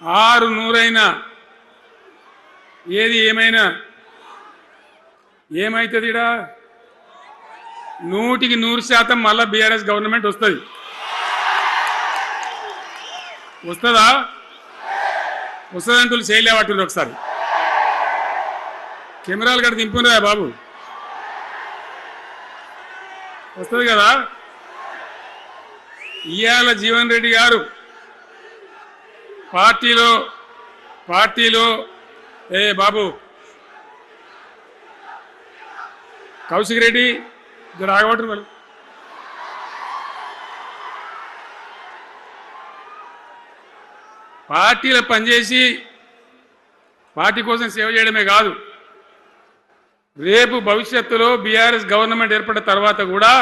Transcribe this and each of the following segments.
600 ఏది ఏమైనా ఏమైతుంది? 100% మళ్ళా బీఆర్ఎస్ గవర్నమెంట్ వస్తుంది. వస్తుందా? వస్తుందంటూ చేయలేవాటి ఒకసారి కెమెరాలు కట్టి దింపురా బాబు. వస్తుంది కదా? ఇయాల జీవన్ రెడ్డి గారు పార్టీలో ఏ బాబు కౌశిక్ రెడ్డి జర ఆగబట్టరు వాళ్ళు. పార్టీలో పనిచేసి పార్టీ కోసం సేవ చేయడమే కాదు, రేపు భవిష్యత్తులో బీఆర్ఎస్ గవర్నమెంట్ ఏర్పడిన తర్వాత కూడా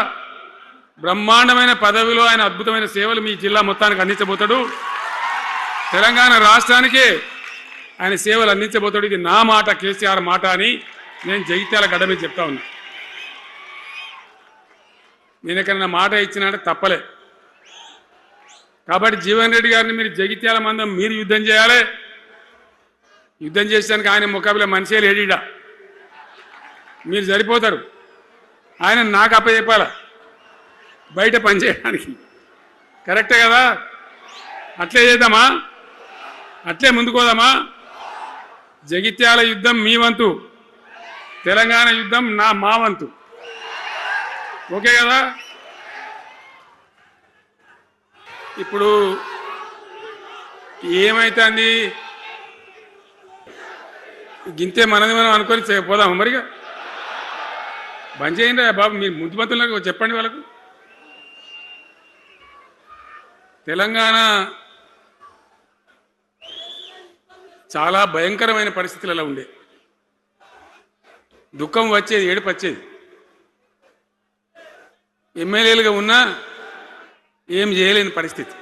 బ్రహ్మాండమైన పదవిలో ఆయన అద్భుతమైన సేవలు మీ జిల్లా మొత్తానికి అందించబోతాడు. తెలంగాణ రాష్ట్రానికే ఆయన సేవలు అందించబోతాడు. ఇది నా మాట, కేసీఆర్ మాట అని నేను జగిత్యాల గడ్డ మీద చెప్తా ఉన్నా. నేను ఎక్కడన్నా మాట ఇచ్చినంటే తప్పలే. కాబట్టి జీవన్ రెడ్డి గారిని మీరు జగిత్యాల మందం మీరు యుద్ధం చేయాలి. యుద్ధం చేసేదానికి ఆయన ముఖాబిలా మనిషే లేడీడా, మీరు సరిపోతారు. ఆయన నాకు అప్పచెప్పాల బయట పనిచేయడానికి. కరెక్టే కదా? అట్లే చేద్దామా? అట్లే ముందుకోదామా? జగిత్యాల యుద్ధం మీ వంతు, తెలంగాణ యుద్ధం మా వంతు. ఓకే కదా? ఇప్పుడు ఏమైతుంది? గింతే మనది మనం అనుకొని పోదాము. మరిగా బంద్ చేయండి బాబు. మీరు ముద్దుమంతులకు చెప్పండి వాళ్ళకు. తెలంగాణ చాలా భయంకరమైన పరిస్థితులలో ఉండే, దుఃఖం వచ్చేది, ఏడుపు వచ్చేది. ఎమ్మెల్యేలుగా ఉన్నా ఏం చేయలేని పరిస్థితి.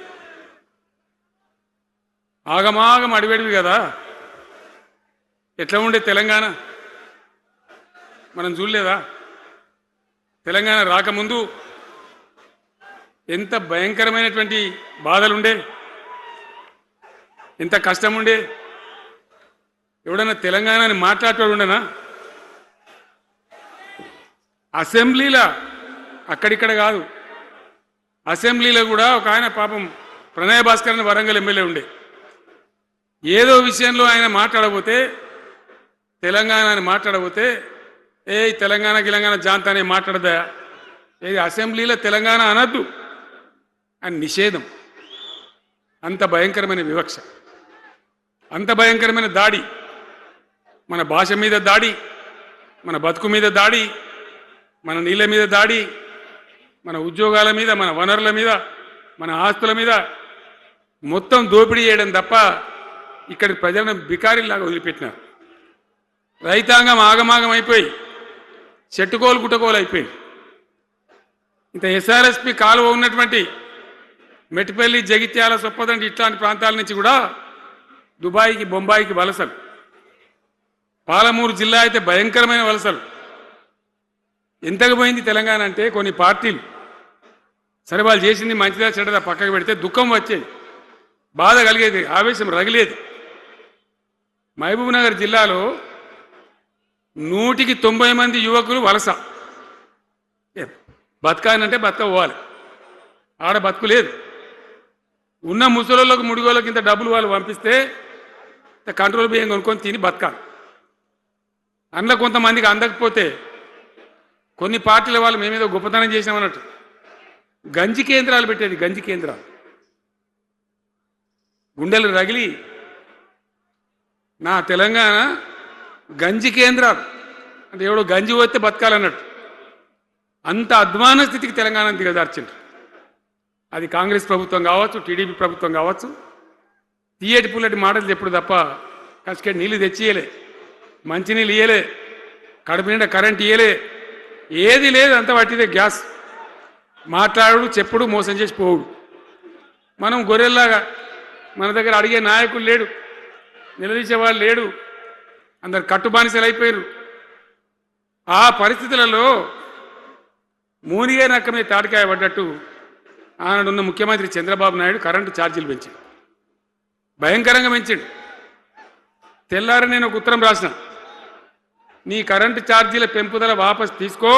ఆగమాగం అడివేడివి కదా. ఎట్లా ఉండే తెలంగాణ మనం చూడలేదా? తెలంగాణ రాకముందు ఎంత భయంకరమైనటువంటి బాధలుండే, ఎంత కష్టం ఉండే. ఎవడన్నా తెలంగాణని మాట్లాడేవాడు ఉండనా? అసెంబ్లీలో అక్కడిక్కడ కాదు, అసెంబ్లీలో కూడా ఒక ఆయన పాపం ప్రణయ్ భాస్కర్ అని వరంగల్ ఎమ్మెల్యే ఉండే, ఏదో విషయంలో ఆయన మాట్లాడబోతే, తెలంగాణని మాట్లాడబోతే తెలంగాణ జాంతానే మాట్లాడదా, ఏది అసెంబ్లీలో తెలంగాణ అనద్దు అని నిషేధం. అంత భయంకరమైన వివక్ష, అంత భయంకరమైన దాడి. మన భాష మీద దాడి, మన బతుకు మీద దాడి, మన నీళ్ళ మీద దాడి, మన ఉద్యోగాల మీద, మన వనరుల మీద, మన ఆస్తుల మీద మొత్తం దోపిడీ చేయడం తప్ప ఇక్కడికి ప్రజలను బికారీలాగా వదిలిపెట్టినారు. రైతాంగం ఆగమాగం అయిపోయి చెట్టుకోలు గుట్టకోలు అయిపోయింది. ఇంత ఎస్ఆర్ఎస్పి కాలువ ఉన్నటువంటి మెట్టిపల్లి, జగిత్యాల, సొప్పదండి ఇట్లాంటి ప్రాంతాల నుంచి కూడా దుబాయ్కి, బొంబాయికి వలసలు. పాలమూరు జిల్లా అయితే భయంకరమైన వలసలు. ఎంతకు పోయింది తెలంగాణ అంటే, కొన్ని పార్టీలు సరే వాళ్ళు చేసింది మంచిదా చెడ్డదా పక్కకు పెడితే దుఃఖం వచ్చేది, బాధ కలిగేది, ఆవేశం రగిలేది. మహబూబ్ నగర్ జిల్లాలో 190 మంది యువకులు వలస. బతకానంటే బతకపోవాలి, ఆడ బతుకు లేదు. ఉన్న ముసలోళ్ళకు, ముడిగోళ్ళకి ఇంత డబ్బులు వాళ్ళు పంపిస్తే కంట్రోల్ బియ్యం కొనుక్కొని తిని బతకాలి. అందులో కొంతమందికి అందకపోతే కొన్ని పార్టీల వాళ్ళు మేమేదో గొప్పతనం చేసినామన్నట్టు గంజి కేంద్రాలు పెట్టేది. గంజి కేంద్రాలు గుండెలు రగిలి, నా తెలంగాణ గంజి కేంద్రాలు అంటే ఎవడో గంజి పోతే బతకాలన్నట్టు అంత అధ్వాన స్థితికి తెలంగాణ దిగజార్చిండ్రు. అది కాంగ్రెస్ ప్రభుత్వం కావచ్చు, టీడీపీ ప్రభుత్వం కావచ్చు. తీయటి పుల్లటి మాటలు చెప్పుడు తప్ప కసుకేటి నీళ్ళు తెచ్చియలే, మంచినీళ్ళు ఇయ్యలే, కడుపు నిండా కరెంట్ ఇయ్యలే, ఏది లేదు. అంత పట్టిదే గ్యాస్. మాట్లాడు, చెప్పుడు, మోసం చేసి పోవుడు. మనం గొర్రెల్లాగా మన దగ్గర అడిగే నాయకులు లేడు, నిలదీసేవాళ్ళు లేడు, అందరు కట్టుబానిసలు అయిపోయారు. ఆ పరిస్థితులలో మూనిగే నక్క మీద తాటికాయ పడ్డట్టు ఆనాడున్న ముఖ్యమంత్రి చంద్రబాబు నాయుడు కరెంటు ఛార్జీలు పెంచారు. భయంకరంగా పెంచిండు. తెల్లారి నేను ఒక ఉత్తరం రాసిన, నీ కరెంటు ఛార్జీల పెంపుదల వాపస్ తీసుకో,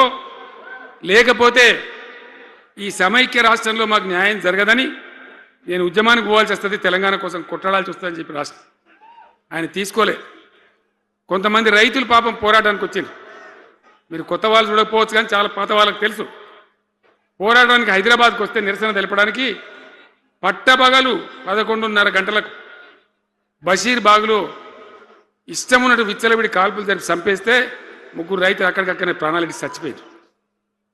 లేకపోతే ఈ సమైక్య రాష్ట్రంలో మాకు న్యాయం జరగదని నేను ఉద్యమానికి పోవాల్సి వస్తుంది, తెలంగాణ కోసం కొట్లాడాల్సి వస్తుందని చెప్పి రాష్ట్రం. ఆయన తీసుకోలే. కొంతమంది రైతులు పాపం పోరాటానికి వచ్చింది. మీరు కొత్త వాళ్ళు చూడకపోవచ్చు, కానీ చాలా పాత వాళ్ళకి తెలుసు. పోరాటానికి హైదరాబాద్కి వస్తే నిరసన తెలపడానికి పట్టపగలు 11:30 గంటలకు బషీర్ బాగులో ఇష్టం ఉన్నట్టు విచ్చలవిడి కాల్పులు జరిపి చంపేస్తే 3 రైతులు అక్కడికక్కడనే ప్రాణాలకి చచ్చిపోయారు.